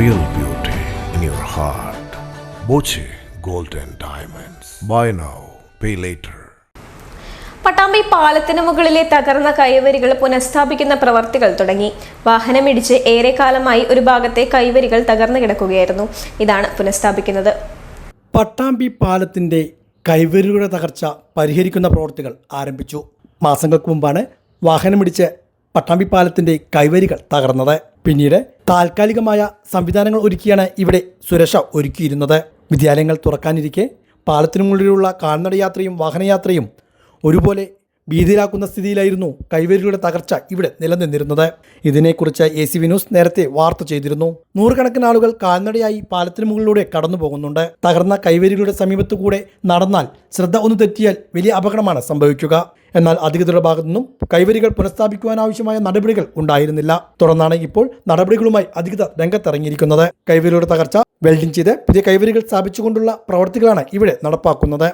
real beauty in your heart. Boche Golden Diamonds. Buy now, pay later. Pattambi പാലത്തിന് മുകളിലെ തകർന്ന കൈവരികൾ പുനഃസ്ഥാപിക്കുന്ന പ്രവർത്തികൾ തുടങ്ങി. വാഹനമിടിച്ച് ഏറെക്കാലമായി ഒരു ഭാഗത്തെ കൈവരികൾ തകർന്നു കിടക്കുകയായിരുന്നു. ഇതാണ് പുനഃസ്ഥാപിക്കുന്നത്. പട്ടാമ്പി പാലത്തിന്റെ കൈവരികളുടെ തകർച്ച പരിഹരിക്കുന്ന പ്രവർത്തികൾ ആരംഭിച്ചു. മാസങ്ങൾക്ക് മുമ്പാണ് വാഹനമിടിച്ച് പട്ടാമ്പി പാലത്തിന്റെ കൈവരികൾ തകർന്നത്. പിന്നീട് താൽക്കാലികമായ സംവിധാനങ്ങൾ ഒരുക്കിയാണ് ഇവിടെ സുരക്ഷ ഒരുക്കിയിരുന്നത്. വിദ്യാലയങ്ങൾ തുറക്കാനിരിക്കെ പാലത്തിനു മുകളിലുള്ള കാൽനടയാത്രയും വാഹനയാത്രയും ഒരുപോലെ ഭീതിയിലാക്കുന്ന സ്ഥിതിയിലായിരുന്നു കൈവരികളുടെ തകർച്ച ഇവിടെ നിലനിന്നിരുന്നത്. ഇതിനെക്കുറിച്ച് ACV ന്യൂസ് നേരത്തെ വാർത്ത ചെയ്തിരുന്നു. നൂറുകണക്കിന് ആളുകൾ കാൽനടയായി പാലത്തിന് മുകളിലൂടെ കടന്നു പോകുന്നുണ്ട്. തകർന്ന കൈവരികളുടെ സമീപത്തുകൂടെ നടന്നാൽ ശ്രദ്ധ ഒന്ന് തെറ്റിയാൽ വലിയ അപകടമാണ് സംഭവിക്കുക. എന്നാൽ അധികൃതരുടെ ഭാഗത്തു നിന്നും കൈവരികൾ പുനഃസ്ഥാപിക്കുവാനാവശ്യമായ നടപടികൾ ഉണ്ടായിരുന്നില്ല. തുടർന്നാണ് ഇപ്പോൾ നടപടികളുമായി അധികൃതർ രംഗത്തിറങ്ങിയിരിക്കുന്നത്. കൈവരികളുടെ തകർച്ച വെൽഡിംഗ് ചെയ്ത് പുതിയ കൈവരികൾ സ്ഥാപിച്ചുകൊണ്ടുള്ള പ്രവർത്തികളാണ് ഇവിടെ നടപ്പാക്കുന്നത്.